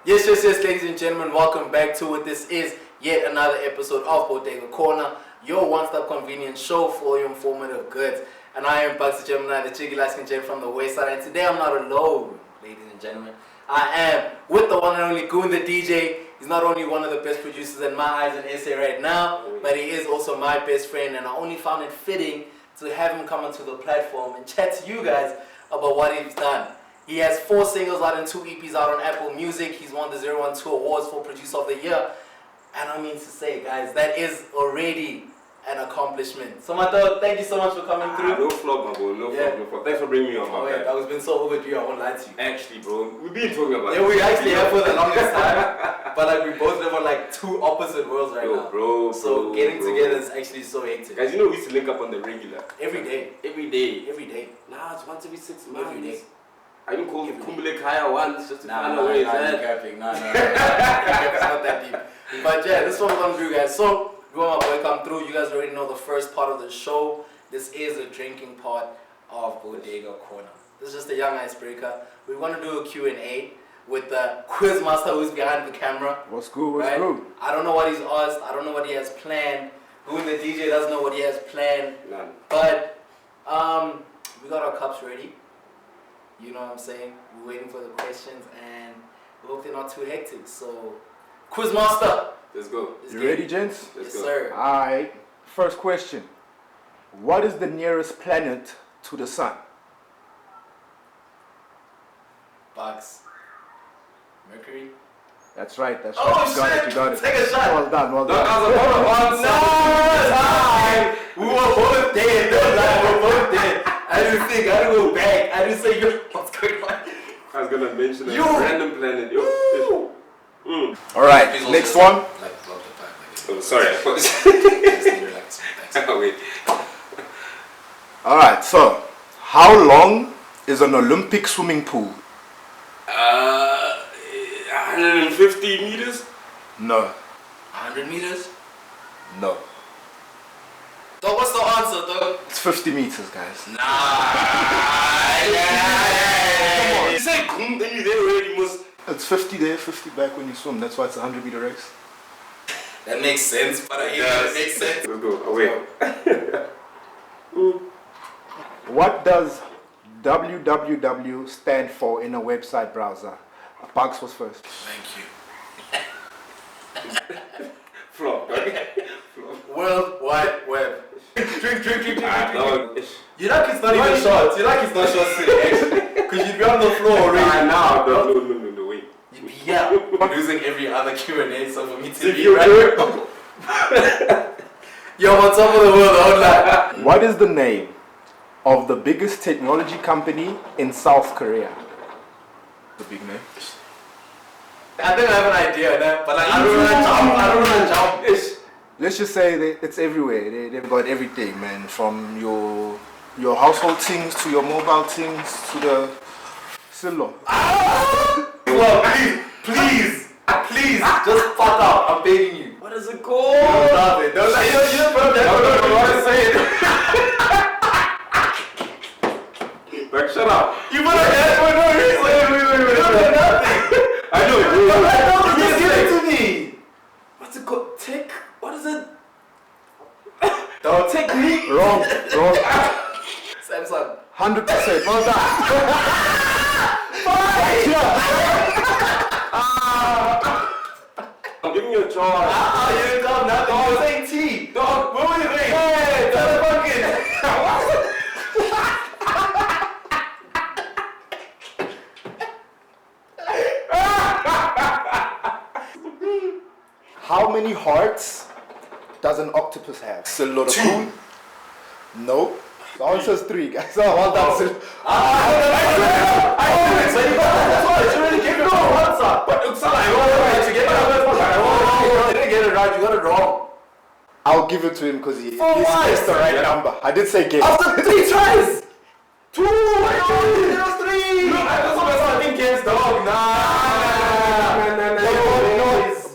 Yes, ladies and gentlemen, welcome back to it. This is yet another episode of Bodega Corner, your one-stop convenience show for your informative goods. And I am Bugs the Gemini, the Jiggy Laskin Jen from the West Side. And today I'm not alone, ladies and gentlemen. I am with the one and only Goon TheDj. He's not only one of the best producers in my eyes in SA right now, but he is also my best friend. And I only found it fitting to have him come onto the platform and chat to you guys about what he's done. He has 4 singles out and 2 EPs out on Apple Music. He's won the 012 Awards for Producer of the Year. And I mean to say, guys, that is already an accomplishment. So, my dog, thank you so much for coming through. No flop, my bro. No flop. Thanks for bringing me on, my I was been so overdue, I won't lie to you. Actually, bro, we've been talking about it. Yeah, we actually have for the longest time. But like, we both live on like 2 opposite worlds right now. So getting together is actually so hectic. Guys, you know we used to link up on the regular. Every day. Nah, it's once every 6 months. Every day. I even called Kumbele Kaya once just to find out where he's at. It's not that deep. But yeah, this is what we're going to do, guys. So, my boy come through. You guys already know the first part of the show. This is the drinking part of Bodega Corner. This is just a young icebreaker. We want to do a Q&A with the quiz master who's behind the camera. What's good? I don't know what he's asked. I don't know what he has planned. Goon TheDj doesn't know what he has planned. None. But we got our cups ready. You know what I'm saying? We're waiting for the questions and we hope they're not too hectic. So, quiz master. Let's go. You ready, gents? Yes, sir. Alright. First question. What is the nearest planet to the sun? Bugs. Mercury. That's right. Oh, You got it. Take a shot. Well done. No, time. We were both dead. We were both dead. I didn't think. I didn't go back. I didn't say, yo, what's going on? I was gonna mention a random planet. Yo. Alright, next one. Oh, sorry. Wait. Alright, so how long is an Olympic swimming pool? 150 meters? No. 100 meters? No. Dog, what's the answer, dog? It's 50 meters, guys. Nah. You said then you there already must. It's 50 there, 50 back when you swim. That's why it's a 100-meter race. That makes sense, but I hate it makes sense. Let's go. Away. What does www stand for in a website browser? Bugs was first. Thank you. Flop. World Wide Web. Drink. Dog. You like it's not even shots. You like it's not shots today, actually. Because you'd be on the floor already. No, wait. You'd be losing every other Q&A, so for me to be right. Yo, on top of the world, online. What is the name of the biggest technology company in South Korea? The big name. I think I have an idea, né? But like, I don't want to jump. Let's just say that it's everywhere. They've got everything, man. From your household things to your mobile things to the cellular. Well, please, just fuck up. I'm begging you. What is it called? Stop it. Don't say it. You don't want to say it. Like, shut up. You put a head for no reason. Wait. Nothing. I know it. Just give it to me. What's it called? Tick? What is it? Don't take me. Wrong. Samsung. 100%. Well done. I'm giving you a try. You didn't tell nothing. You were saying T. Dog, what were you saying? Hey, tell the fucking. How many hearts does an octopus have? 2. Nope. The answer is 3, guys. Oh, well done. That's you really gave it all answer. But it's not like, you didn't get it right, you got it wrong. I'll give it to him because he why? guessed the right number. I did say game. After 3 tries! 2! It was 3! Look, that's what I think games, dog. Nah.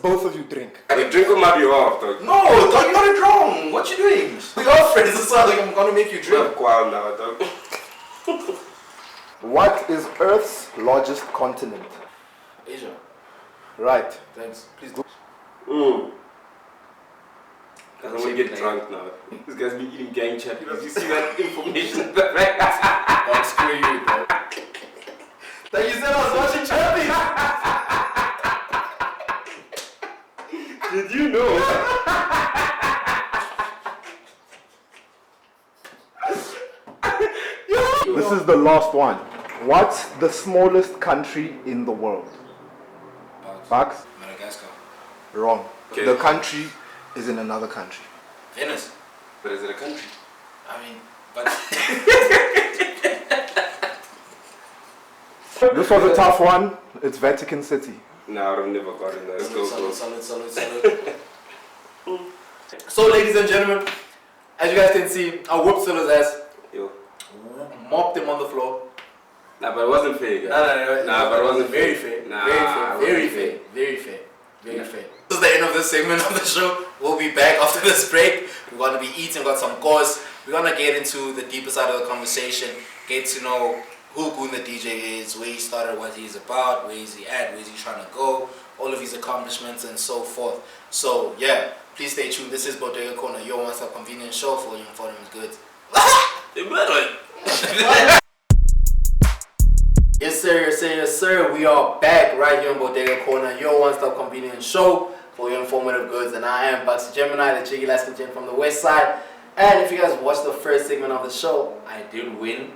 Both of you drink. The drink on my behalf, dog. No, dog, you got it wrong. What you doing? We are friends, so I'm gonna make you drink. Wow, now, dog. What is Earth's largest continent? Asia. Right. Thanks. Please do. Because I want to get drunk now. This guy's been eating gang chappies. You see that information in the back? Don't screw you, bro. Like you said, I was watching chappies. Did you know? This is the last one. What's the smallest country in the world? Bucks? Madagascar. Wrong. Okay. The country is in another country. Venice. But is it a country? I mean, but This was a tough one. It's Vatican City. No, I've never gotten that. Let's go. Salute. So, ladies and gentlemen, as you guys can see, I whooped Silo's ass, Yo. mopped him on the floor. Nah, but it wasn't fair, guys. No, but it wasn't very fair. fair. Nah, Very fair. This is the end of this segment of the show. We'll be back after this break. We're going to be eating, got some course. We're going to get into the deeper side of the conversation, get to know who Goon TheDj is, where he started, what he's about, where is he at, where is he trying to go, all of his accomplishments and so forth. So, yeah, please stay tuned. This is Bodega Corner, your one-stop convenience show for you and for them is good. Yes sir, we are back right here on Bodega Corner, your one-stop convenience show for your informative goods, and I am Bucks Gemini, the Jiggy Laskin Gen from the west side. And if you guys watched the first segment of the show, I did win.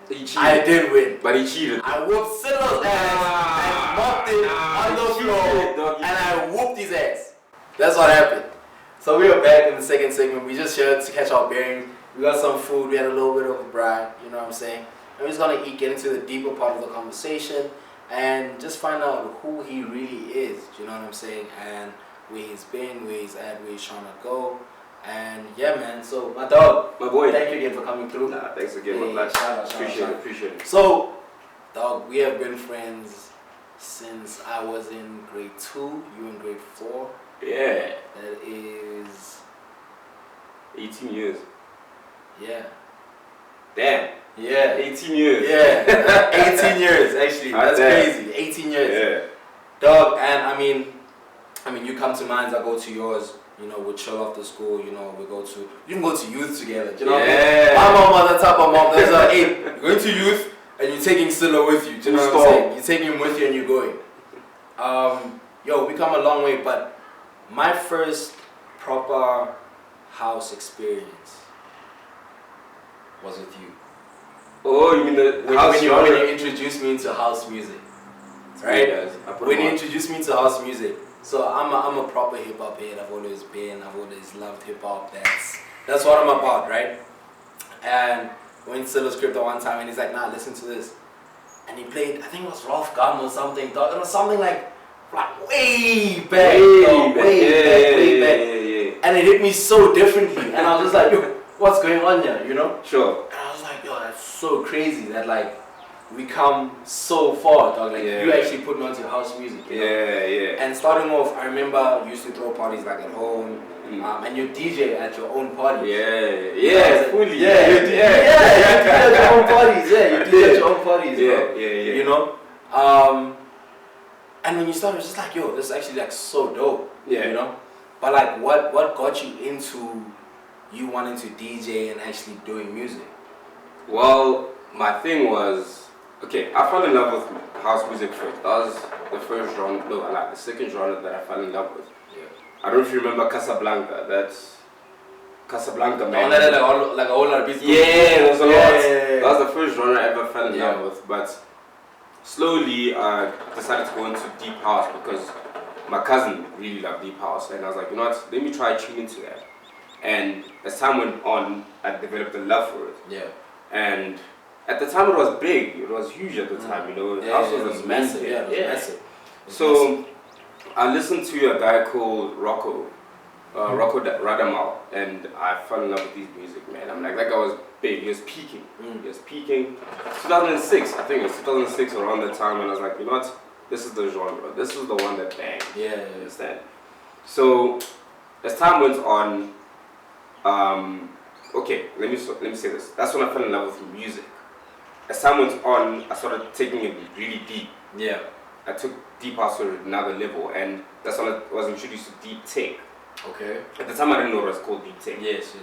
He cheated. I did win. But he cheated. I whooped Siddle's ass and mopped it on the floor, and I whooped his ass. That's what happened. So we are back in the second segment. We just here to catch our bearings. We got some food. We had a little bit of a bride. You know what I'm saying? And we're just gonna get into the deeper part of the conversation and just find out who he really is. You know what I'm saying? And where he's been, where he's at, where he's trying to go. And yeah, man. So my dog, My boy. thank you again for coming through. Nah, thanks again, Hey, my blood. shout out. Appreciate it. So, dog, we have been friends since I was in grade 2, you in grade 4. Yeah. That is, 18 years. yeah. Damn. Yeah. 18 years. Yeah. 18 years, actually. That's Damn. crazy. 18 years. Yeah. Dog, and I mean, you come to mine, I go to yours. You know, we chill after school, you know, you can go to youth together, you know what I mean? My mom was that type of mom, there's like, hey, you're going to youth and you're taking Silla with you, do you know what I'm saying? You're taking him with you and you're going. Yo, we come a long way, but my first proper house experience was with you. Oh, you mean the house when genre? you introduced me into house music, right? Yes, When you introduced me into house music. So I'm a proper hip hop head. I've always loved hip hop. That's what I'm about, right? And went to the script at one time and he's like, nah, listen to this. And he played, I think it was Ralph Gum or something. It was something like way back. Way back. Yeah. And it hit me so differently. And I was just like, yo, what's going on here, you know? Sure. And I was like, yo, that's so crazy that like we come so far, dog. Like you actually put me onto house music. You know? Yeah. And starting off, I remember you used to throw parties like at home, and you DJ at your own parties. Fully. You DJ at your own parties. You DJ at your own parties. Bro. You know. And when you started, it was just like, yo, this is actually like so dope. Yeah. You know. But like, what got you into you wanting to DJ and actually doing music? Well, my thing was, okay, I fell in love with house music first. That was the first genre, the second genre that I fell in love with. Yeah. I don't know if you remember Casablanca. That's Casablanca, man. Like a whole lot of beats. Yeah, there's a lot. Yeah. That was the first genre I ever fell in love with. But slowly, I decided to go into deep house because my cousin really loved deep house, and I was like, you know what? Let me try tuning into that. And as time went on, I developed a love for it. Yeah. And at the time, it was big. It was huge at the time. You know, It was massive. Yeah, It was massive. So I listened to a guy called Rocco Radamal, and I fell in love with his music, man. I'm like, that guy was big. He was peaking. He was peaking. 2006, I think it was 2006 around that time, and I was like, you know what? This is the genre. This is the one that banged. Yeah. You understand? So as time went on, okay, let me say this. That's when I fell in love with music. As time went on, I started taking it really deep. Yeah. I took deep house to another level, and that's when I was introduced to deep tech. Okay. At the time, I didn't know it was called deep tech. Yes.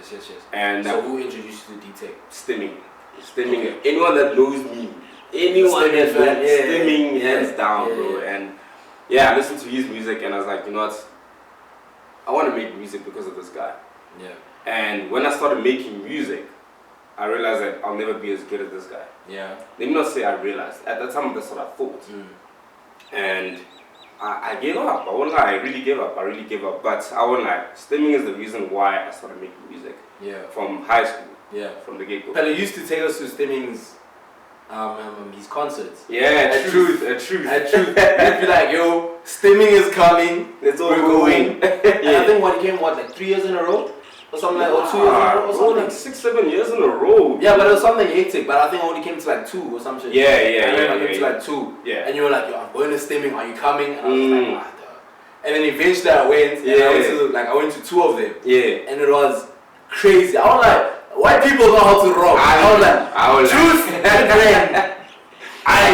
And so who introduced you to deep tech? Stimming. Okay. Anyone that knows me, anyone that knows stimming, hands down, bro. Yeah. And yeah, I listened to his music, and I was like, you know what? I want to make music because of this guy. Yeah. And when I started making music, I realized that I'll never be as good as this guy. Yeah. Let me not say I realized. At that time, that's what I thought. And I gave up. I won't lie. I really gave up. But I won't lie. Stimming is the reason why I started making music. Yeah. From high school. Yeah. From the get-go. Pele used to take us to Stimming's his concerts. Yeah, At truth. He'd be like, yo, Stimming is coming. Let's all We're go. going. And I think what he came, like 3 years in a row? Or something like, or 2 years in a row or something? Like 6-7 years in a row. Yeah, but it was something hectic. But I think I only came to like 2 or some shit. Yeah. I came to like 2. Yeah. And you were like, yo, I'm going to Stimming. Are you coming? And I was like, ah, duh. And then eventually I went. And I went to 2 of them. Yeah. And it was crazy. I was like, white people know how to rock. I was like, truth and rain.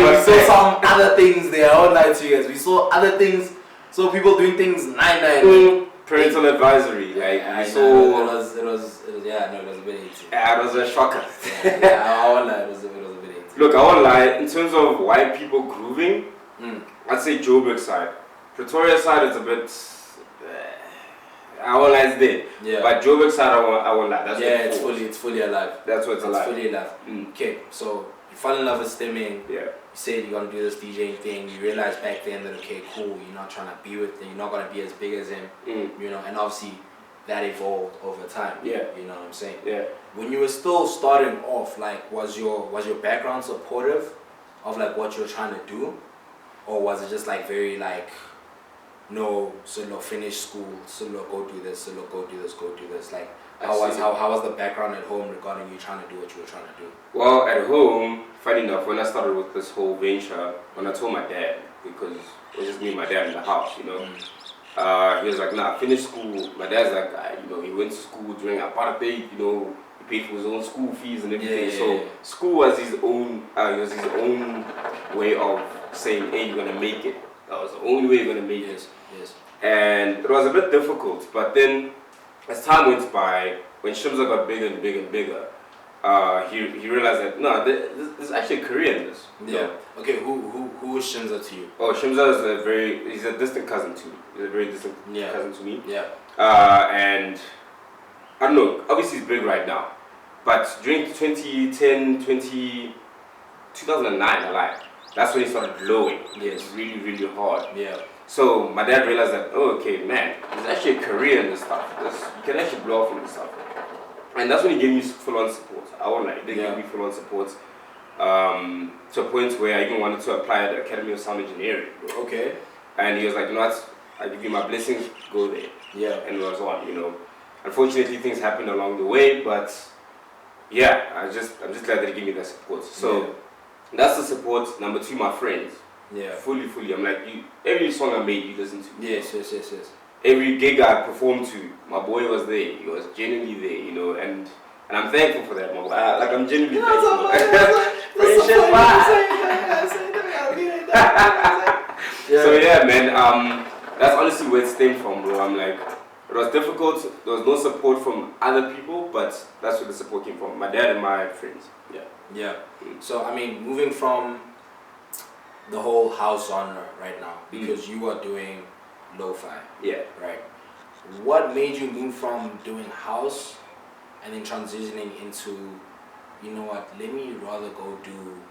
We saw some other things there. I won't lie to you guys. We saw other things. So people doing things 9-9. Parental advisory, like I saw. it was it was a bit 18. Yeah, it was a shocker. I won't lie, it was a bit 18. Look, I won't lie. In terms of white people grooving, I'd say Joburg side. Pretoria side is a bit. I won't lie, it's dead. Yeah. But Joburg side, I won't lie. That's it's fully alive. That's what's alive. It's fully alive. Okay, so you fall in love with stimming. Yeah. You said you're gonna do this DJing thing. You realize back then that okay, cool, you're not trying to be with him. You're not gonna be as big as him. You know, and obviously that evolved over time. Yeah. You know what I'm saying? Yeah. When you were still starting off, like, was your background supportive of like what you're trying to do, or was it just like very like, no, Solo, finish school, Solo, go do this, Solo, go do this. Like, how was the background at home regarding you trying to do what you were trying to do? Well, at home, funny enough, when I started with this whole venture, when I told my dad, because it was just me and my dad in the house, you know, he was like, nah, finish school. My dad's like, you know, he went to school during apartheid, you know, he paid for his own school fees and everything. So school was his own, way of saying, hey, you're gonna make it. That was the only way you're gonna make it. Yes. And it was a bit difficult, but then as time went by, when Shimza got bigger and bigger and bigger, he realized that no, there's actually a career in this. Yeah. So, okay. Who is Shimza to you? Oh, Shimza is he's a distant cousin to me. He's a very distant cousin to me. Yeah. And I don't know. Obviously, he's big right now, but during 2009, that's when he started blowing. Yes. Really, really hard. Yeah. So my dad realized that, oh, okay, man, there's actually a career in this stuff. You can actually blow up from this stuff. And that's when he gave me full-on support. I won't lie, they gave me full-on support to a point where I even wanted to apply at the Academy of Sound Engineering. Okay. And he was like, you know what, I give you my blessings, go there. Yeah. And it was on, you know. Unfortunately, things happened along the way, but yeah, I'm just glad that he gave me that support. So that's the support. Number 2, my friends. Yeah. Fully. I'm like, every song I made, you listen to. Yes. Every gig I performed to, my boy was there. He was genuinely there, you know, and I'm thankful for that, my boy. I'm genuinely thankful. So yeah, man. That's honestly where it stemmed from, bro. I'm like, it was difficult. There was no support from other people, but that's where the support came from. My dad and my friends. Yeah. So I mean, moving from the whole house genre right now, because you are doing lo-fi. Yeah. Right. What made you move from doing house and then transitioning into, you know what, let me rather go do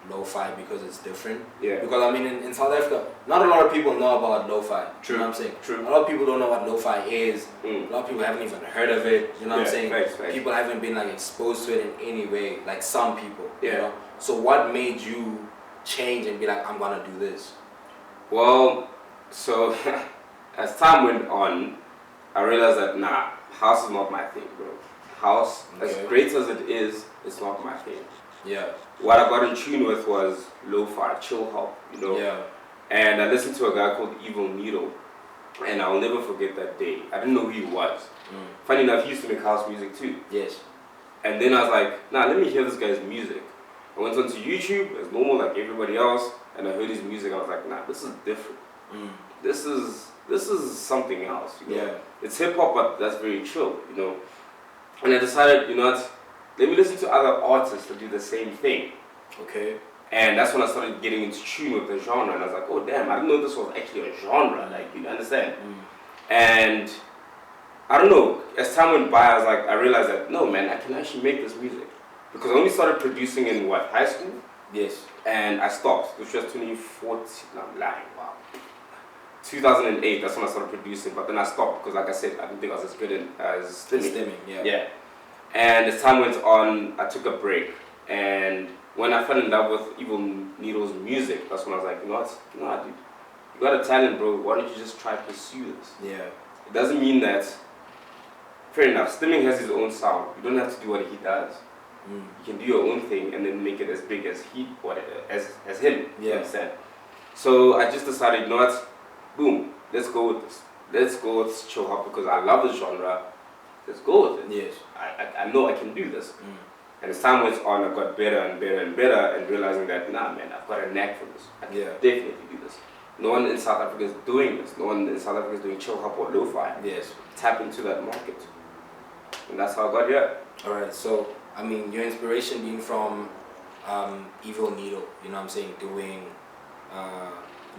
lo-fi because it's different? Yeah. Because I mean, in South Africa, not a lot of people know about lo-fi. True. You know what I'm saying? True. A lot of people don't know what lo-fi is. A lot of people haven't even heard of it. You know what I'm saying? Facts. People haven't been like exposed to it in any way, like some people. Yeah. You know? So what made you change and be like, I'm gonna do this? Well, so as time went on, I realized that house is not my thing, bro. House, as great as it is, it's not my thing. Yeah. What I got in tune with was lo-fi, chill hop, you know. Yeah. And I listened to a guy called Evil Needle, and I'll never forget that day. I didn't know who he was. Funny enough, he used to make house music too. Yes. And then I was like, let me hear this guy's music. I went onto YouTube as normal like everybody else, and I heard his music. I was like, nah, this is different. This is something else. You know? Yeah. It's hip hop, but that's very chill. You know. And I decided, you know what? Let me listen to other artists that do the same thing. Okay. And that's when I started getting into tune with the genre, and I was like, oh damn, I didn't know this was actually a genre. Like, you understand? And I don't know. As time went by, I realized that no, man, I can actually make this music. Because I only started producing in high school. Yes. And I stopped, which was 2014. No, I'm lying. Wow. 2008. That's when I started producing. But then I stopped because, like I said, I didn't think I was as good as Stemming. Yeah. Yeah. And as time went on, I took a break. And when I fell in love with Evil Needle's music, that's when I was like, you know what? No, dude, you got a talent, bro. Why don't you just try to pursue this? Yeah. It doesn't mean that. Fair enough. Stemming has his own sound. You don't have to do what he does. You can do your own thing and then make it as big as as him. Yeah. You understand? So I just decided, you know what? Boom. Let's go with this. Let's go with chill hop because I love the genre. Let's go with it. Yes. I know I can do this. And as time went on, I got better and better and better, and realizing that, nah, man, I've got a knack for this. I can definitely do this. No one in South Africa is doing this. No one in South Africa is doing chill hop or lo-fi. Yes. Tap into that market. And that's how I got here. Alright, so, I mean, your inspiration being from Evil Needle, you know what I'm saying, doing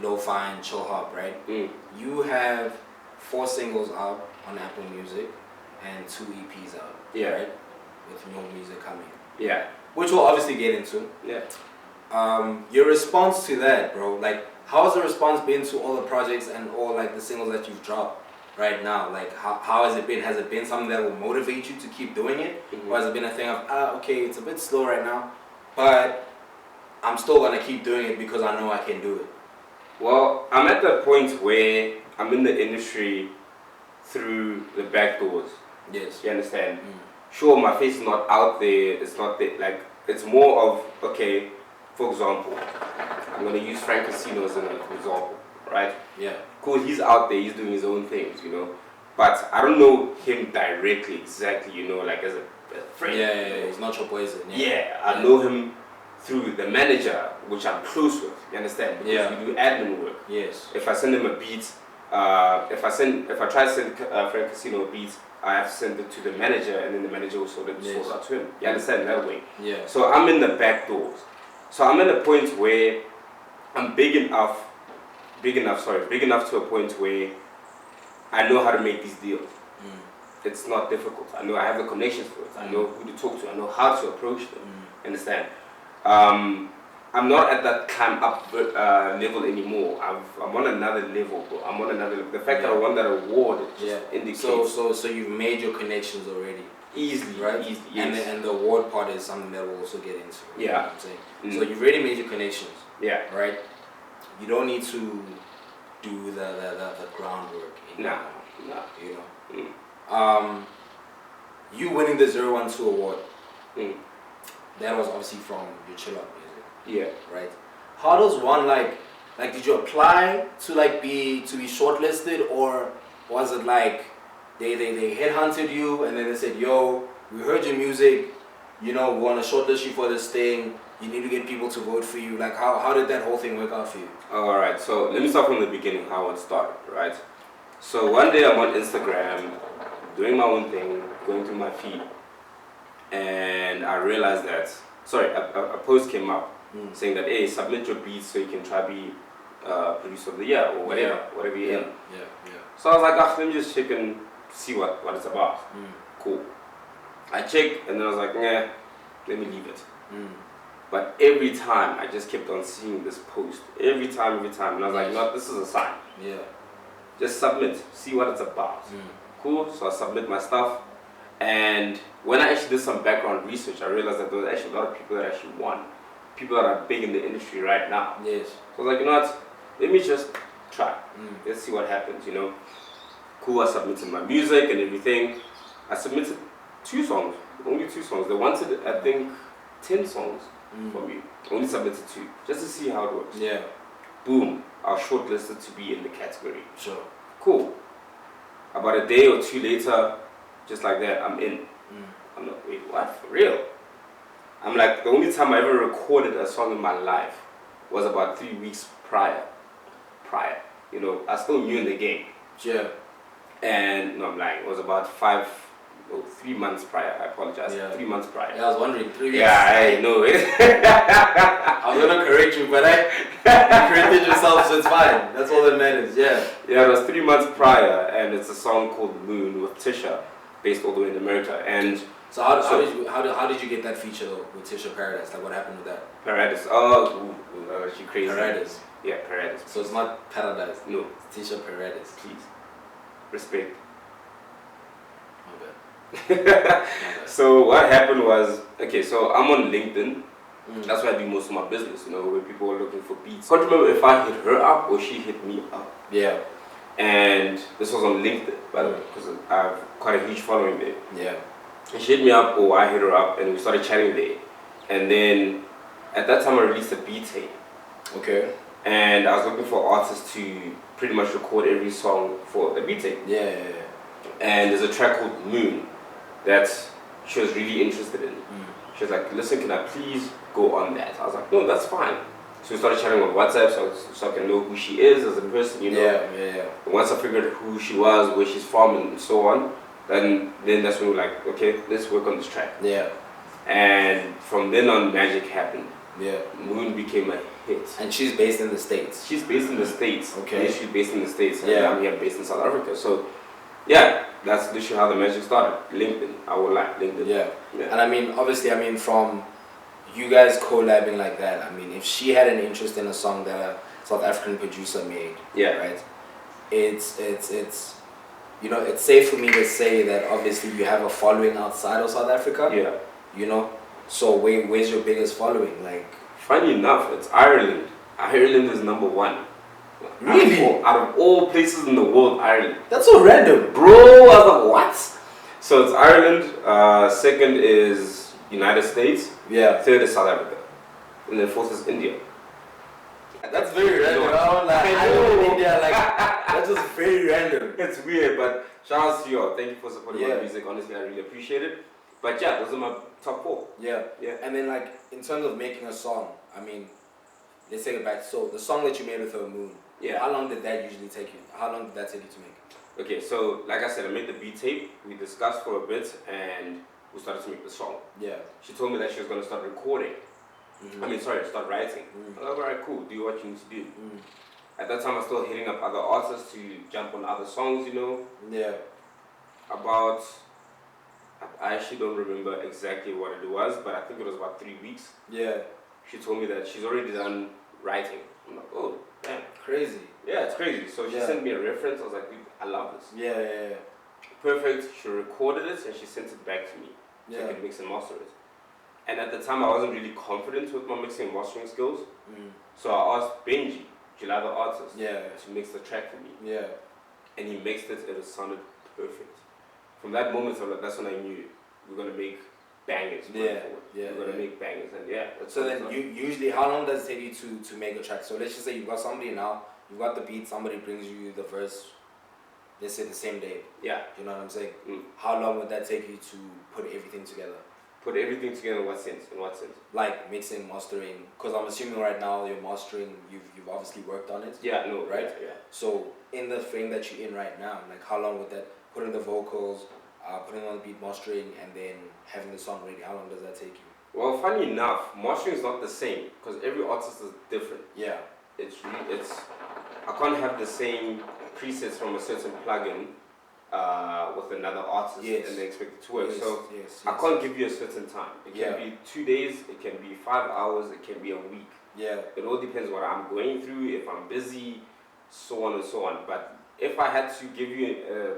lo-fi and chill hop, right? You have 4 singles out on Apple Music and 2 EPs out, right? With more music coming. Yeah. Which we'll obviously get into. Yeah. Your response to that, bro, like, how has the response been to all the projects and all, like, the singles that you've dropped right now? Like, how has it been? Has it been something that will motivate you to keep doing it? Or has it been a thing of, okay, it's a bit slow right now, but I'm still going to keep doing it because I know I can do it? Well, I'm at the point where I'm in the industry through the back doors. Yes. You understand? Sure, my face is not out there. It's not there. Like, it's more of, okay, for example, I'm going to use Frank Casino as an example, right? Yeah. Cool, he's out there, he's doing his own things, you know. But I don't know him directly, exactly, you know, like as a friend. Yeah, he's not your poison. I know him through the manager, which I'm close with, you understand? Because we do admin work. Yes. If I send him a beat, if I try to send Frank Casino a beat, I have to send it to the manager, and then the manager will sort it out to him. You understand that way? Yeah. So I'm in the back doors. So I'm at a point where I'm big enough to a point where I know how to make these deals. It's not difficult. I know I have the connections for it. I know who to talk to. I know how to approach them. Understand? I'm not at that climb up level anymore. I'm on another level, bro. I'm on another level. The fact that I won that award just indicates. So you've made your connections already. Easily, right? Easily, yes. And the award part is something that we'll also get into. You know what I'm saying? So you've already made your connections. Yeah. Right? You don't need to do the groundwork anymore. Nah. You know? You winning the 012 award, that was obviously from your chill out music. Yeah. Right? How does one like did you apply to be shortlisted, or was it like they headhunted you and then they said, yo, we heard your music, you know, we want to shortlist you for this thing, you need to get people to vote for you? Like, how did that whole thing work out for you? Alright, so let me start from the beginning, how it started, right? So one day I'm on Instagram, doing my own thing, going through my feed, and I realized that, a post came up saying that, hey, submit your beats so you can try to be producer of the year or whatever you're in. So I was like, let me just check and see what it's about. Cool. I checked and then I was like, nah, let me leave it. But every time I just kept on seeing this post. Every time. And I was like, no, this is a sign. Yeah. Just submit, see what it's about. Cool, so I submit my stuff. And when I actually did some background research, I realized that there was actually a lot of people that actually won. People that are big in the industry right now. Yes. So I was like, you know what, let me just try. Let's see what happens, you know. Cool, I submitted my music and everything. I submitted 2 songs, only 2 songs. They wanted, I think, 10 songs from me. Only submitted 2, just to see how it works. Yeah. Boom, I was shortlisted to be in the category. Sure. Cool. About a day or 2 later, just like that, I'm in. I'm like, wait, what? For real? I'm like, the only time I ever recorded a song in my life was about 3 weeks prior. You know, I still new in the game. Yeah. And no, I'm lying. It was about 3 months prior. I apologize. Yeah. 3 months prior. Yeah, I was wondering, 3 weeks. Yeah, I know it. I was gonna correct you, but you corrected yourself, so it's fine. That's all that matters. Yeah. Yeah, it was 3 months prior, and it's a song called Moon with Tisha, based all the way in America. And so how did you get that feature though, with Tisha Paradise? Like what happened with that? Paradise. Oh, she crazy. Paradise. Yeah, Paradise. So it's not Paradise. No. It's Tisha Paradise. Please. Respect. My bad. So what happened was, okay, so I'm on LinkedIn. Mm. That's where I do most of my business, you know, where people are looking for beats. I can't remember if I hit her up or she hit me up. Yeah. And this was on LinkedIn, by the way, because I have quite a huge following there. Yeah. And she hit me up, or I hit her up, and we started chatting there. And then at that time I released a beat tape. Okay. And I was looking for artists to pretty much record every song for the beat tape. Yeah. And there's a track called Moon that she was really interested in. She was like, listen, can I please go on that? I was like, no, that's fine. So we started chatting on WhatsApp so I can know who she is as a person, you know. Yeah. And once I figured who she was, where she's from, and so on, then that's when we were like, okay, let's work on this track. Yeah. And from then on, magic happened. Yeah. Moon became a hit. And she's based in the States. She's based in the States. Okay. Yeah, she's based in the States. And Yeah. I'm here based in South Africa. So, yeah, that's literally how the magic started. LinkedIn. I will like LinkedIn. Yeah. Yeah. And I mean, obviously, from you guys collabing like that, I mean, if she had an interest in a song that a South African producer made, Yeah. right? It's you know, it's safe for me to say that obviously you have a following outside of South Africa. Yeah. You know, so where's your biggest following? Like, Funny enough, it's Ireland. Ireland is number one. Really? Out of all places in the world, Ireland. that's so random. Bro, I was like, what? So it's Ireland, second is United States, Yeah. third is South Africa, and then fourth is India. That's very random. I don't like. I I live in know. India. Like, that's just very random. It's weird, but shout out to you all. Thank you for supporting Yeah. my music. Honestly, I really appreciate it. But yeah, those are my top 4. Yeah. Yeah. And then like in terms of making a song, I mean, let's take it back. So the song that you made with her, Moon. Yeah. How long did that usually take you? How long did that take you to make? Okay, so like I said, I made the beat tape. We discussed for a bit, and we started to make the song. Yeah. She told me that she was gonna start recording. Start writing. Mm. I was like, alright, cool. Do what you need to do. Mm. At that time, I was still hitting up other artists to jump on other songs. You know, Yeah. I actually don't remember exactly what it was, but I think it was about 3 weeks. Yeah. She told me that she's already done writing. I'm like, oh, damn. Crazy. Yeah, it's crazy. So she Yeah. sent me a reference. I was like, dude, I love this. Yeah. Perfect. She recorded it and she sent it back to me so I Yeah. could mix and master it. And at the time, I wasn't really confident with my mixing and mastering skills. Mm. So I asked Benji, July the artist, Yeah. to mix the track for me. Yeah. And he mixed it and it sounded perfect. From that moment, that's when I knew we're going to make bangers going Yeah, forward. yeah, We're going to yeah. make bangers. And yeah. That's So what then it's you usually, how long does it take you to make a track? So let's just say you've got somebody now, you've got the beat, somebody brings you the verse, let's say the same day. Yeah. You know what I'm saying? Mm. How long would that take you to put everything together? Put everything together in what sense? In what sense? Like mixing, mastering, because I'm assuming right now you're mastering, you've obviously worked on it. Yeah, no, Right? Yeah. So in the frame that you're in right now, like how long would that, putting the vocals, putting on the beat, mastering, and then having the song ready, how long does that take you? Well, funny enough, mastering is not the same because every artist is different. Yeah. I can't have the same presets from a certain plugin with another artist Yes. and they expect it to work. Yes, So yes, I can't give you a certain time. It can Yeah. be 2 days, it can be 5 hours, it can be a week. Yeah. It all depends what I'm going through, if I'm busy, so on and so on. But if I had to give you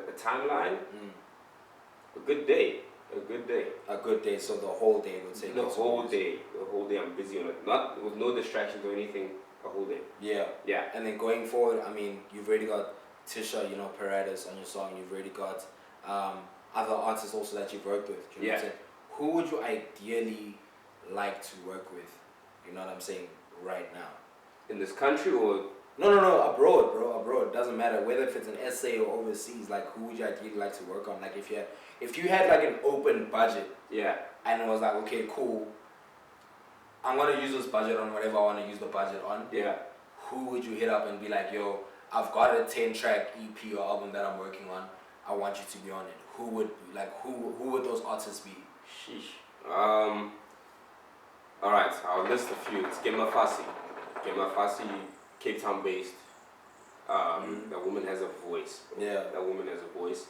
a timeline, a good day. A good day. A good day, so the whole day would take The you to whole produce. day. The whole day I'm busy on it. Not with no distractions or anything. A whole day. Yeah. Yeah. And then going forward, I mean, you've already got Tisha, you know, Paradise on your song. You've already got other artists also that you've worked with. You know what I'm saying? Who would you ideally like to work with? You know what I'm saying? Right now. In this country or No, abroad, bro, abroad. Doesn't matter whether if it's an essay or overseas. Like, who would you ideally like to work on? Like, if you had like an open budget yeah. and it was like, okay, cool, I'm gonna use this budget on whatever I want to use the budget on. Yeah. Who would you hit up and be like, yo, I've got a 10-track EP or album that I'm working on. I want you to be on it. Who would those artists be? Sheesh. Alright, I'll list a few. It's Gemma Fassi. Gemma Fassi, Cape Town based. That woman has a voice. Yeah. That woman has a voice.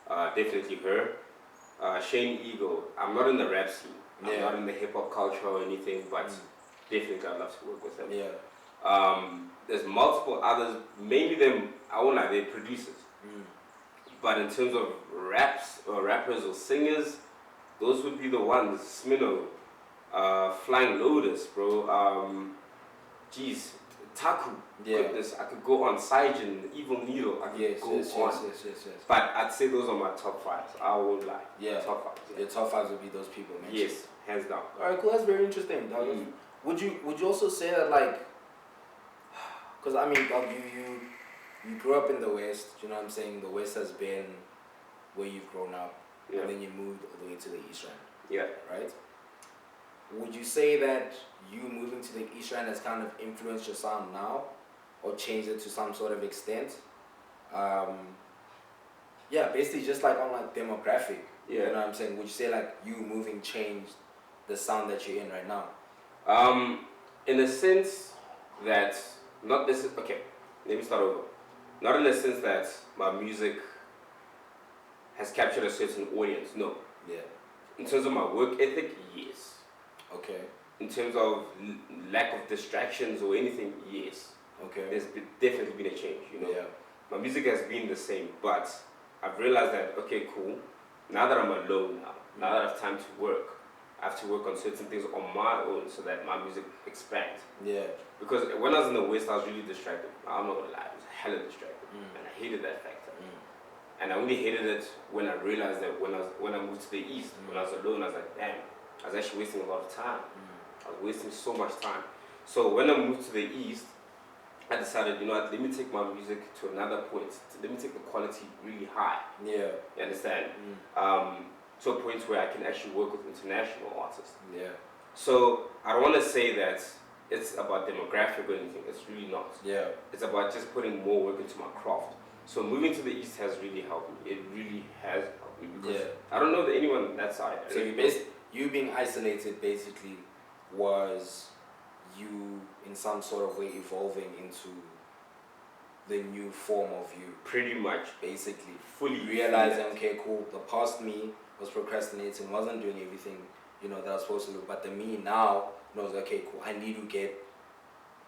Definitely her. Shane Eagle. I'm not in the rap scene. I'm not in the hip hop culture or anything, but definitely I'd love to work with them. Yeah. There's multiple others, mainly them, I won't lie, they're producers. But in terms of raps or rappers or singers, those would be the ones. Smino, Flying Lotus, bro. Taku. Yeah. Goodness, I could go on Saijin, Evil Needle. I could go on. Yes. But I'd say those are my top fives. I won't lie. Yeah. Top fives. Yeah. Your top fives would be those people, man. Yes, hands down. Alright, cool. That's very interesting, dog. Would you also say that, like, because I mean, dog, you grew up in the West. You know what I'm saying? The West has been where you've grown up, and then you moved all the way to the East Rand. Yeah. Right. Would you say that you moving to the East Rand has kind of influenced your sound now, or changed it to some sort of extent? Yeah, basically just like on like demographic. Yeah. You know what I'm saying? Would you say like you moving changed the sound that you're in right now? In the sense that not this. Okay, let me start over. Not in the sense that my music has captured a certain audience. No. Yeah. In terms of my work ethic, yes. Okay. In terms of lack of distractions or anything, yes. Okay. There's definitely been a change, you know. Yeah. My music has been the same, but I've realized that, okay, cool, now that I'm alone now that I have time to work, I have to work on certain things on my own so that my music expands. Yeah. Because when I was in the West, I was really distracted. I'm not gonna lie, I was hella distracted, and I hated that factor. And I only hated it when I realized that when I moved to the East, when I was alone, I was like, damn, I was actually wasting a lot of time. I was wasting so much time. So when I moved to the East, I decided, you know what, let me take my music to another point. Let me take the quality really high. Yeah. You understand? To a point where I can actually work with international artists. Yeah. So I don't want to say that it's about demographic or anything. It's really not. Yeah. It's about just putting more work into my craft. So moving to the East has really helped me. It really has helped me because I don't know that anyone on that side. So you being isolated basically was you in some sort of way evolving into the new form of you. Pretty much. Basically. Fully realizing, okay, cool, the past me was procrastinating, wasn't doing everything, you know, that I was supposed to do. But the me now knows, okay, cool, I need to get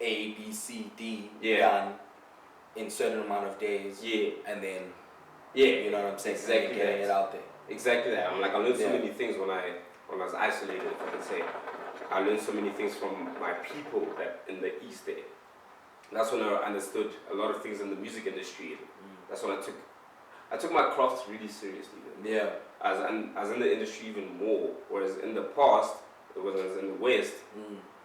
A, B, C, D done in certain amount of days. Yeah. And then, you know what I'm saying? Exactly. Getting it out there. Exactly that. I'm like, I learned so many things when I was isolated, if I can say. I learned so many things from my people that in the East there. That's when I understood a lot of things in the music industry. That's when I took my craft really seriously. Yeah. As in the industry even more. Whereas in the past, when I was in the West,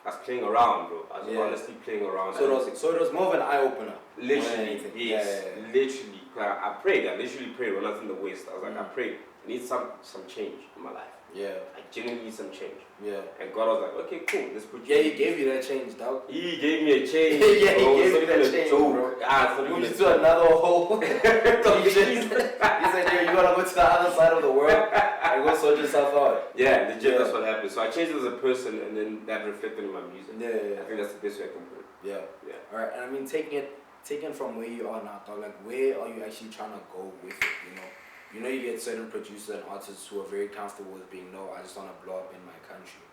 I was playing around, bro. I was honestly playing around. So it was more of an eye-opener. Literally, yes. Literally. I prayed. I literally prayed when I was in the West. I was like, I prayed. I need some change in my life. Yeah. I genuinely need some change. Yeah. And God was like, okay, cool, let's put you. Yeah, He gave you that change, dog. He gave me a change. Yeah, He gave you that change, bro. Moved you to another hole. He said, yo, you gotta go to the other side of the world and go sort yourself out. Yeah, legit, that's what happened. So I changed as a person, and then that reflected in my music. Yeah. I think that's the best way I can put it. Yeah. Alright, and I mean, taking from where you are now, dog, like, where are you actually trying to go with it, you know? You know, you get certain producers and artists who are very comfortable with being, no, I just want to blow up in my country,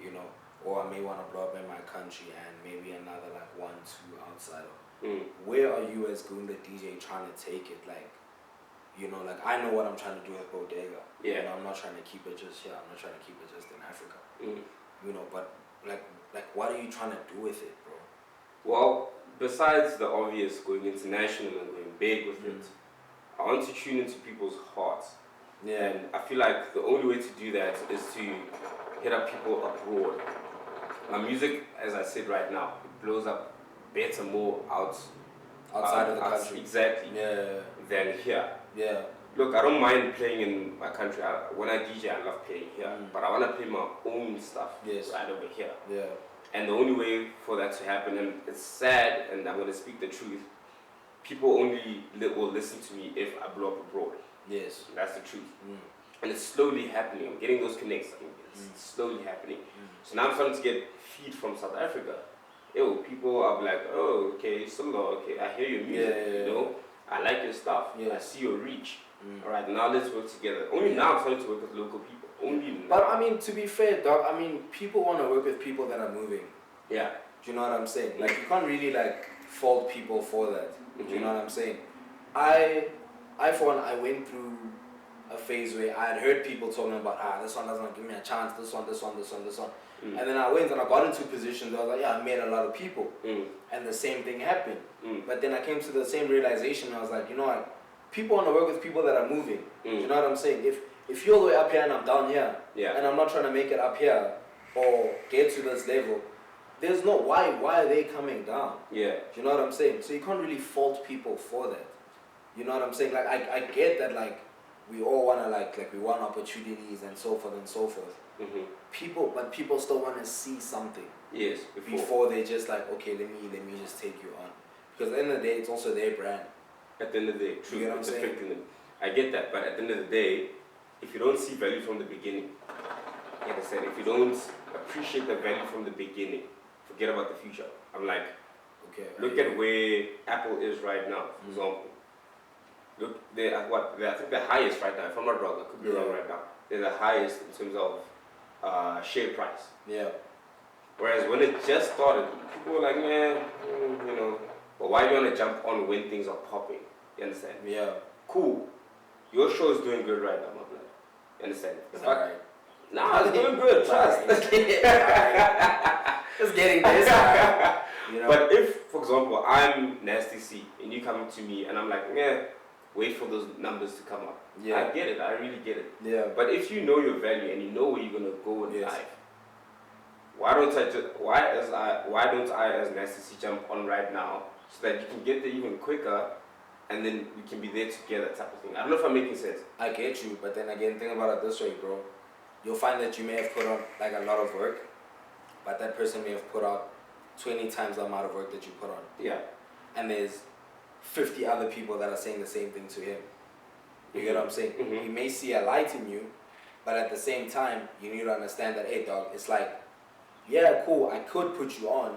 you know, or I may want to blow up in my country and maybe another like 1, 2 outside of. Where are you as Goon TheDj trying to take it? Like, you know, like I know what I'm trying to do with Bodega. Yeah. You know, I'm not trying to keep it just here. I'm not trying to keep it just in Africa. You know, but like what are you trying to do with it, bro? Well, besides the obvious going international and going big with it, I want to tune into people's hearts. Yeah. And I feel like the only way to do that is to hit up people abroad. My music, as I said right now, it blows up better more outside of the country. Exactly. Yeah. Than here. Yeah. look, I don't mind playing in my country. When I DJ, I love playing here, but I want to play my own stuff right over here. Yeah. And the only way for that to happen, and it's sad, and I'm going to speak the truth, people only will listen to me if I blow up abroad. Yes. That's the truth. And it's slowly happening. I'm getting those connects. It's slowly happening. So now I'm starting to get feed from South Africa. Yo, people are like, oh, okay, Solo, okay, I hear your music, you know, I like your stuff, I see your reach. All right, now let's work together. Only now I'm starting to work with local people. Only now. But I mean, to be fair, dog, I mean, people want to work with people that are moving. Yeah. Do you know what I'm saying? Like, you can't really like fault people for that. Do you know what I'm saying? I for one, I went through a phase where I had heard people talking about, this one doesn't give me a chance, this one. And then I went and I got into positions where I was like, I met a lot of people. And the same thing happened. But then I came to the same realization. I was like, you know what? People want to work with people that are moving. Do you know what I'm saying? If you're all the way up here and I'm down here, and I'm not trying to make it up here or get to this level, there's no why are they coming down? Yeah. Do you know what I'm saying? So you can't really fault people for that. You know what I'm saying? Like I get that, like we all wanna like we want opportunities and so forth and so forth. But people still want to see something. Yes. Before they just like, okay, let me just take you on. Because at the end of the day, it's also their brand. At the end of the day, true. You get what I'm saying? Affecting them. I get that, but at the end of the day, if you don't see value from the beginning, you understand? If you don't appreciate the value from the beginning, forget about the future. I'm like, okay. Look at where Apple is right now, for example. Look, they're at what? I think the highest right now. If I'm not wrong, I could be wrong right now. They're the highest in terms of share price. Yeah. Whereas when it just started, people were like, man, you know, but why do you want to jump on when things are popping? You understand? Yeah. Cool. Your show is doing good right now, my blood. You understand? It's alright. Nah, it's doing good. Trust. It's getting this. You know? But if, for example, I'm Nasty C and you come to me and I'm like, wait for those numbers to come up. Yeah. I get it. I really get it. Yeah. But if you know your value and you know where you're gonna go in life, why don't I as Nasty C jump on right now so that you can get there even quicker, and then we can be there together, type of thing. I don't know if I'm making sense. I get you, but then again, think about it this way, bro. You'll find that you may have put on like a lot of work, but that person may have put out 20 times the amount of work that you put on. Yeah. And there's 50 other people that are saying the same thing to him. You get what I'm saying? He may see a light in you, but at the same time, you need to understand that, hey, dog, it's like, yeah, cool, I could put you on,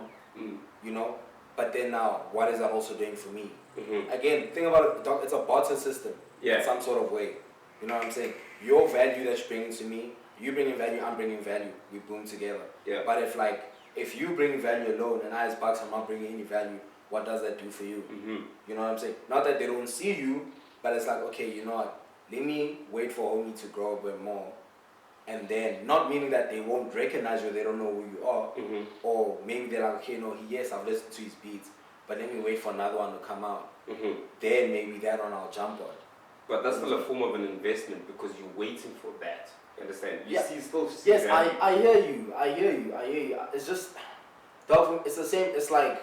you know, but then now, what is that also doing for me? Again, think about it, dog, it's a barter system in some sort of way. You know what I'm saying? Your value that you're bringing to me, you bringing value, I'm bringing value, we boom together. Yeah. But if you bring value alone and I as Bucks, I'm not bringing any value, what does that do for you? You know what I'm saying? Not that they don't see you, but it's like, okay, you know what, let me wait for homie to grow a bit more. And then, not meaning that they won't recognize you, they don't know who you are. Or maybe they're like, okay, no, yes, I've listened to his beats, but let me wait for another one to come out. Then maybe that one I'll jump on. But that's still a form of an investment because you're waiting for that. You understand? You see yes, value. I hear you. It's just, dog, it's the same, it's like,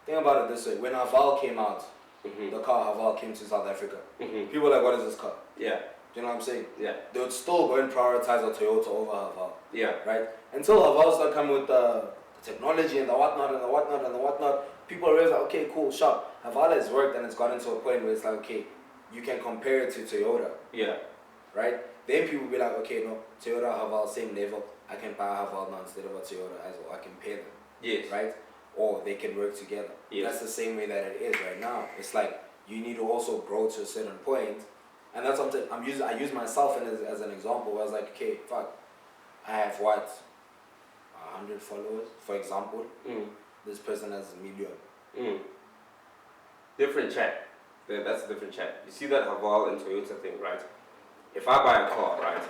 think about it this way. When Haval came out, the car Haval came to South Africa, people were like, what is this car? Yeah. Do you know what I'm saying? Yeah. They would still go and prioritize a Toyota over Haval. Yeah. Right? Until Haval started coming with the technology and the whatnot, people realize, like, okay, cool, sharp. Haval has worked and it's gotten to a point where it's like, okay, you can compare it to Toyota. Yeah. Right? Then people will be like, okay, no, Toyota, Haval, same level. I can buy a Haval now instead of a Toyota as well. I can pay them. Yes. Right? Or they can work together. Yes. That's the same way that it is right now. It's like you need to also grow to a certain point. And that's something I use myself as an example where I was like, okay, fuck, I have 100 followers, for example. This person has a million. Different chat. That's a different chat. You see that Haval and Toyota thing, right? If I buy a car, right,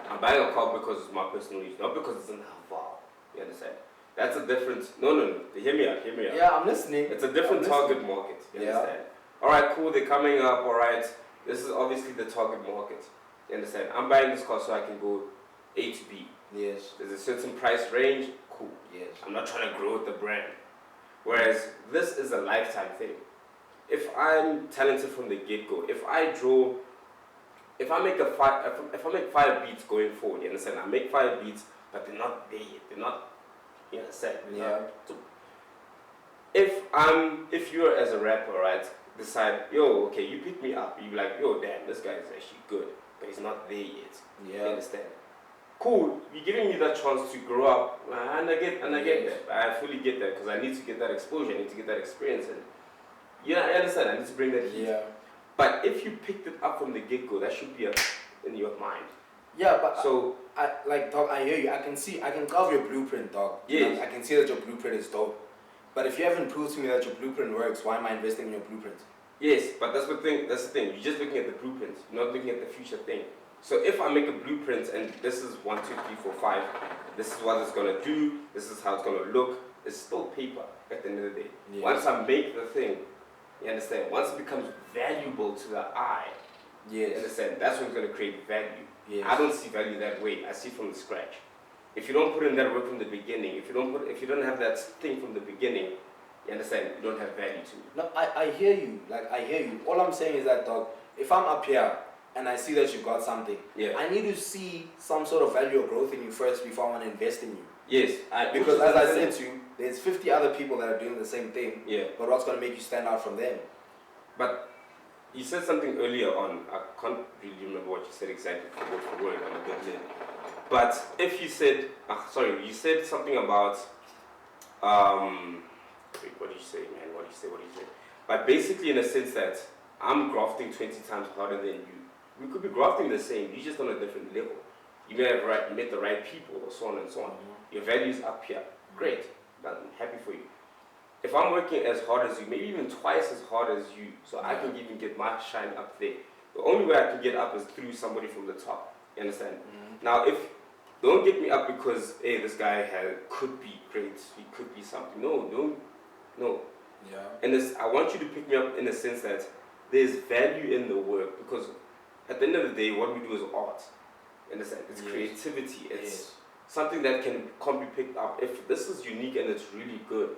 I'm buying a car because it's my personal use, not because it's in Haval. You understand? That's a different. No. Hear me out. Yeah, I'm listening. It's a different target market. You understand? All right, cool. They're coming up. All right. This is obviously the target market. You understand? I'm buying this car so I can go A to B. Yes. There's a certain price range. Cool. Yes. I'm not trying to grow with the brand. Whereas this is a lifetime thing. if I'm talented from the get-go, if I make 5 beats going forward, you understand? I make 5 beats, but they're not there yet. They're not, you understand? So if you're as a rapper, right, decide, yo, okay, you pick me up, you be like, yo, damn, this guy is actually good, but he's not there yet. Yeah. You understand? Cool, you're giving me that chance to grow up, and I get that. I fully get that because I need to get that exposure, I need to get that experience, and I understand. I need to bring that heat. Yeah. But if you picked it up from the get-go, that should be in your mind. Yeah, but so I like, dog, I hear you. I can carve your blueprint, dog. Yes. You know, I can see that your blueprint is dope. But if you haven't proved to me that your blueprint works, why am I investing in your blueprint? Yes, but that's the thing. You're just looking at the blueprint. You're not looking at the future thing. So if I make a blueprint and this is 1, 2, 3, 4, 5, this is what it's gonna do. This is how it's gonna look. It's still paper at the end of the day. Yes. Once I make the thing, you understand? Once it becomes valuable to the eye, yes. You understand? That's when it's gonna create value. Yes. I don't see value that way. I see from the scratch. If you don't put in that work from the beginning, if you don't have that thing from the beginning, you understand? You don't have value to me. No, I hear you. Like, I hear you. All I'm saying is that, dog, if I'm up here and I see that you've got something, I need to see some sort of value or growth in you first before I want to invest in you. Yes. Because as I said to you, there's 50 other people that are doing the same thing. Yeah. But what's going to make you stand out from them? But you said something earlier on. I can't really remember what you said exactly for word. I'm a bit late. But if you said, you said something about, wait, what did you say, man? What did you say? But basically, in a sense that I'm grafting 20 times harder than you. We could be grafting the same. You just on a different level. You may have met the right people, or so on and so on. Mm-hmm. Your value is up here. Great. I'm happy for you. If I'm working as hard as you, maybe even twice as hard as you, so I can even get my shine up there. The only way I can get up is through somebody from the top. You understand? Mm-hmm. Now, don't get me up because, hey, this guy could be great. He could be something. No. Yeah. And I want you to pick me up in the sense that there's value in the work, because at the end of the day, what we do is art. You understand? It's creativity. It's something that can't be picked up. If this is unique and it's really good,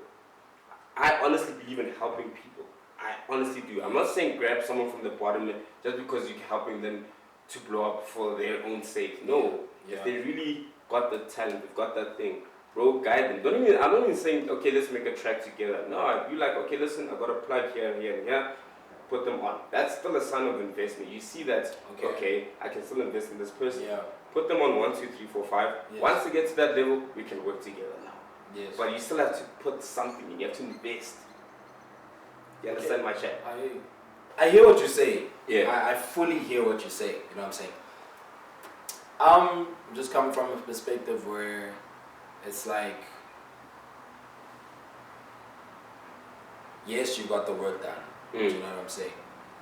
I honestly believe in helping people. I honestly do. I'm not saying grab someone from the bottom just because you're helping them to blow up for their own sake. No. Yeah. If they really got the talent, they've got that thing, bro, guide them. I'm not even saying, okay, let's make a track together. No, I'd be like, okay, listen, I got a plug here and here and here. Put them on. That's still a sign of investment. You see that, okay, I can still invest in this person. Yeah. Put them on 1, 2, 3, 4, 5. Yes. Once they get to that level, we can work together now. Yes. But you still have to put something in. You have to invest. You understand my chat? I hear you. I hear what you say. Yeah. I fully hear what you say. You know what I'm saying? I'm just coming from a perspective where it's like, yes, you got the work done. Do you know what I'm saying?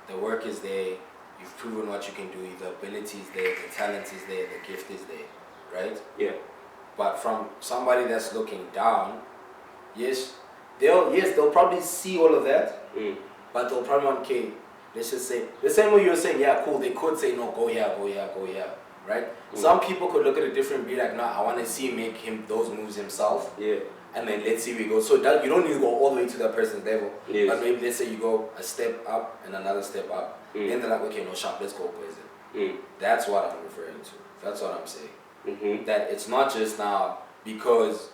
The work is there. You've proven what you can do. The ability is there. The talent is there. The gift is there. Right? Yeah. But from somebody that's looking down, they'll probably see all of that, but they'll probably want, okay, let's just say, the same way you were saying, yeah, cool, they could say, no, go here, right? Some people could look at it different and be like, no, I want to see him make those moves himself. Yeah. And then let's see where we go. So that, you don't need to go all the way to that person's level. Yes. But maybe let's say you go a step up and another step up. Then they're like, okay, no, sharp, let's go, boys. That's what I'm referring to. That's what I'm saying. That it's not just now because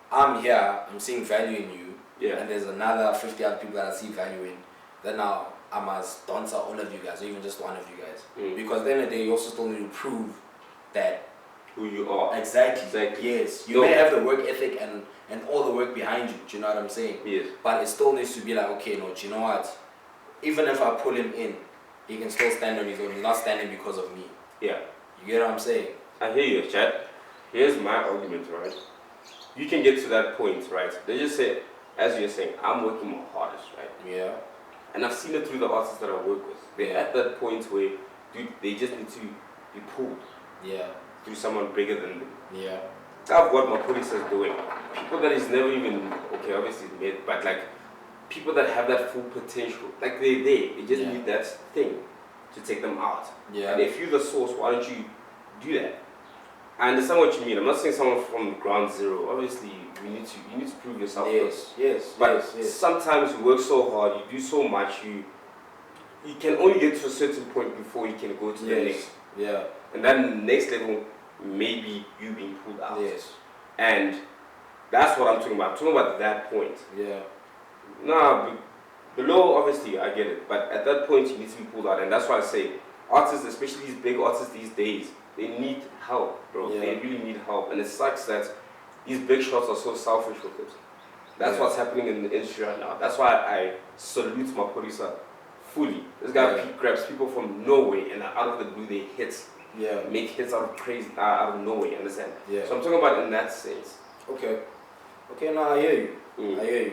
I'm here, I'm seeing value in you, and there's another 50 other people that I see value in, then now I must sponsor all of you guys, or even just one of you guys. Because at the end of the day, you also still need to prove that who you are. Exactly. Yes. You may have the work ethic and all the work behind you, do you know what I'm saying? Yes. But it still needs to be like, okay, no, do you know what? Even if I pull him in, he can still stand on his own. He's not standing because of me. Yeah. You get what I'm saying? I hear you, chat. Here's my argument, right? You can get to that point, right? They just say, as you're saying, I'm working my hardest, right? Yeah. And I've seen it through the artists that I work with. They're at that point where, dude, they just need to be pulled. Yeah. Through someone bigger than them. Yeah. That's what my police is doing. People that is never even, okay, obviously met, but like, people that have that full potential. Like they're there. They just need that thing to take them out. Yeah. And if you're the source, why don't you do that? I understand what you mean. I'm not saying someone from ground zero. Obviously, you need to prove yourself first. Yes. But sometimes you work so hard, you do so much, you can only get to a certain point before you can go to the next. Yeah. And then next level, maybe you being pulled out. Yes. And that's what I'm talking about. I'm talking about that point. Yeah. Nah, below, obviously, I get it. But at that point, you need to be pulled out. And that's why I say, artists, especially these big artists these days, they need help, bro. Yeah. They really need help. And it sucks that these big shots are so selfish with it. That's what's happening in the industry right now. That's why I salute my producer fully. This guy grabs people from nowhere and out of the blue they hit. Yeah. Make hits out of crazy, out of nowhere, understand? Yeah. So I'm talking about in that sense. Okay, no, I hear you. I hear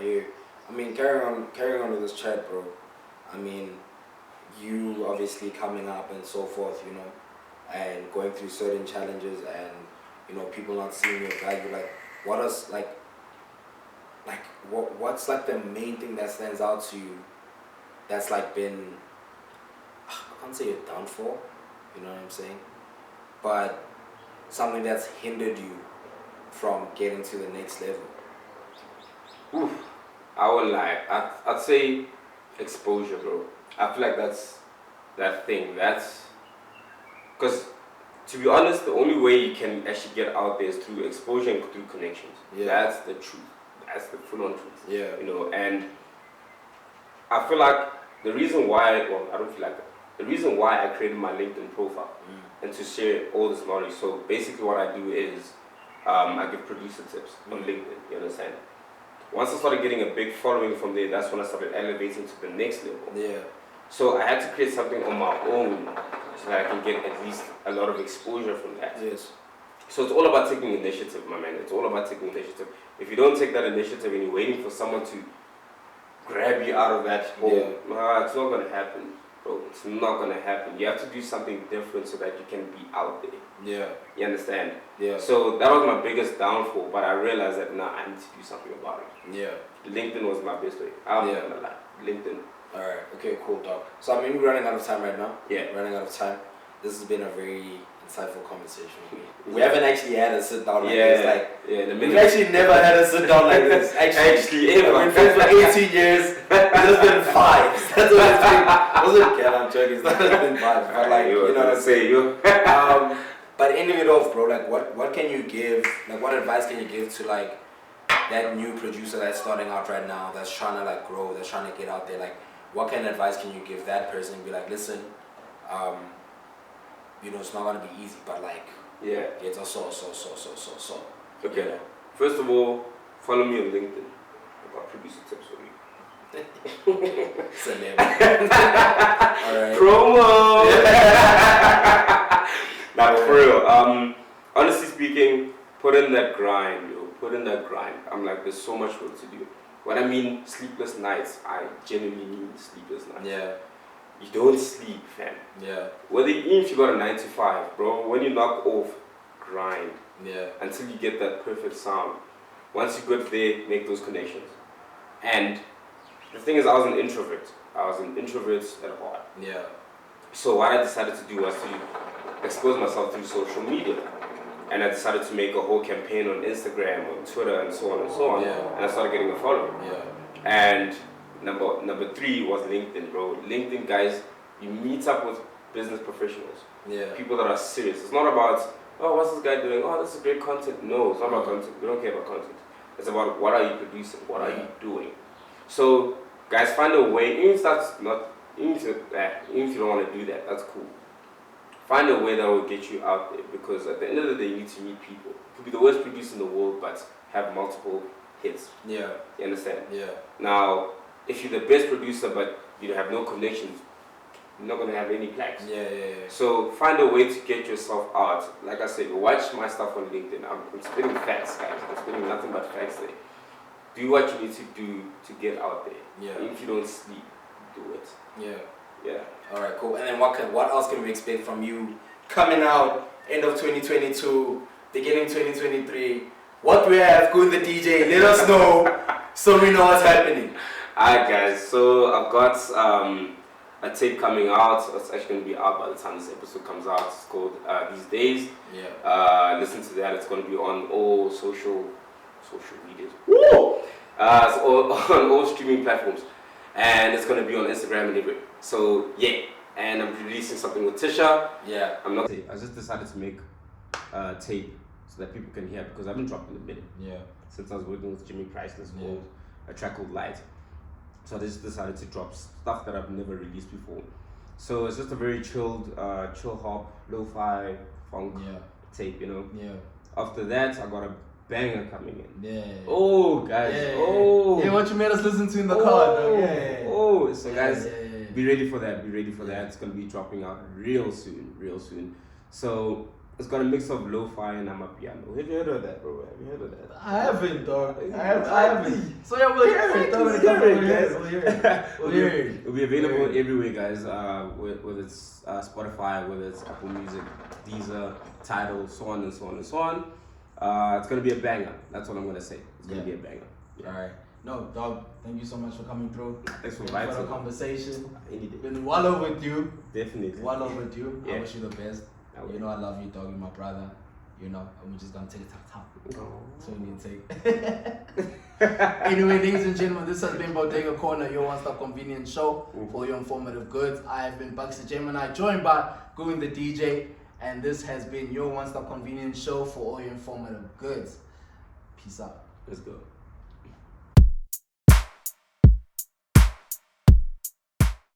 you. I mean, carrying on with this chat, bro. I mean, you obviously coming up and so forth, you know, and going through certain challenges and, you know, people not seeing your value. Like, what's like the main thing that stands out to you that's like been, I can't say a downfall, you know what I'm saying? But something that's hindered you from getting to the next level? Oof, I would lie. I'd say exposure, bro. I feel like that's that thing. That's because, to be honest, the only way you can actually get out there is through exposure and through connections. Yeah. That's the truth. That's the full-on truth. Yeah. You know, and I feel like the reason why, I don't feel like that. The reason why I created my LinkedIn profile and to share all this knowledge. So basically, what I do is I give producer tips on LinkedIn. You understand? Once I started getting a big following from there, that's when I started elevating to the next level. Yeah. So I had to create something on my own so that I can get at least a lot of exposure from that. Yes. So it's all about taking initiative, my man. It's all about taking initiative. If you don't take that initiative and you're waiting for someone to grab you out of that hole, it's not going to happen, bro. It's not going to happen. You have to do something different so that you can be out there. Yeah. You understand? Yeah. So that was my biggest downfall, but I realized that I need to do something about it. Yeah. LinkedIn was my best way. I'm not gonna lie. LinkedIn. Alright, okay, cool, dog. So I mean, we're running out of time right now. Yeah. Running out of time. This has been a very insightful conversation with me. We haven't actually had a sit down like this. We've actually never had a sit down like this. Actually, ever. We've been friends for 18 years. It's just been 5. That's what it's been. Wasn't kidding, I'm joking. It's not just been 5. But like, you know what I'm saying? But ending it off, bro, like what can you give, like what advice can you give to like that new producer that's starting out right now, that's trying to like grow, that's trying to get out there, like what kind of advice can you give that person and be like, listen, you know, it's not gonna be easy, but like it's a so. Okay. You know? First of all, follow me on LinkedIn. I got producer tips for you. Celeb. Alright. Promo! Not for real. Honestly speaking, put in that grind, yo. Put in that grind. I'm like, there's so much work to do. When I mean sleepless nights, I genuinely mean sleepless nights. Yeah. You don't sleep, fam. Yeah. Whether even if you got a 9 to 5, bro, when you knock off, grind. Yeah. Until you get that perfect sound. Once you get there, make those connections. And the thing is, I was an introvert. I was an introvert at heart. Yeah. So what I decided to do was to expose myself through social media. And I decided to make a whole campaign on Instagram, on Twitter, and so on and so on. Yeah. And I started getting a following. Yeah. And number 3 was LinkedIn, bro. LinkedIn, guys, you meet up with business professionals. Yeah. People that are serious. It's not about, oh, what's this guy doing? Oh, this is great content. No, it's not about content. We don't care about content. It's about what are you producing? What are you doing? So, guys, find a way. Even if that's not, even if you don't want to do that, that's cool. Find a way that will get you out there, because at the end of the day, you need to meet people. You could be the worst producer in the world, but have multiple hits. Yeah. You understand? Yeah. Now, if you're the best producer but you have no connections, you're not gonna have any plaques. Yeah. So find a way to get yourself out. Like I said, watch my stuff on LinkedIn. I'm spitting facts, guys. I'm spitting nothing but facts there. Do what you need to do to get out there. Yeah. Even if you don't sleep, do it. Yeah. Alright, cool. And then what else can we expect from you coming out end of 2022, beginning 2023? What we have, Goon TheDj, let us know so we know what's happening. Alright guys, so I've got a tape coming out. It's actually going to be out by the time this episode comes out. It's called These Days. Yeah. Listen to that. It's going to be on all social medias. Woo! It's on all streaming platforms. And it's going to be on Instagram and everywhere. So, yeah. And I'm releasing something with Tisha. Yeah. I just decided to make a tape so that people can hear, because I haven't dropped in a minute. Yeah. Since I was working with Jimmy Priceless, called a track called Light. So I just decided to drop stuff that I've never released before. So it's just a very chilled, chill hop, lo-fi, funk tape, you know. Yeah. After that, I got a banger coming in. Yeah. Oh, guys. Yeah. Oh. Yeah, what you made us listen to in the car, though. Yeah. Oh, so guys, yeah. be ready for that. Be ready for that. It's gonna be dropping out real soon. So it's got a mix of lo-fi and amapiano. Have you heard of that, bro? Have you heard of that? I haven't, dog. I haven't. So yeah, we'll hear it. We'll hear it. It'll be available everywhere, guys. Whether it's Spotify, whether it's Apple Music, Deezer, Tidal, so on and so on and so on. It's gonna be a banger. That's what I'm gonna say. It's gonna be a banger. Yeah. All right. No, dog. Thank you so much for coming through. Thanks for the inviting. conversation. Any day. Been well overdue. Definitely. Well overdue. Yeah. I wish you the best. You know I love you, dog. You're my brother. You know, and we're just gonna take it to the top. So we need to take. Anyway, ladies and gentlemen, this has been Bodega Corner, your one-stop convenience show for your informative goods. I have been Bucks the Gemini, joined by Goon TheDj, and this has been your one-stop convenience show for all your informative goods. Peace out. Let's go.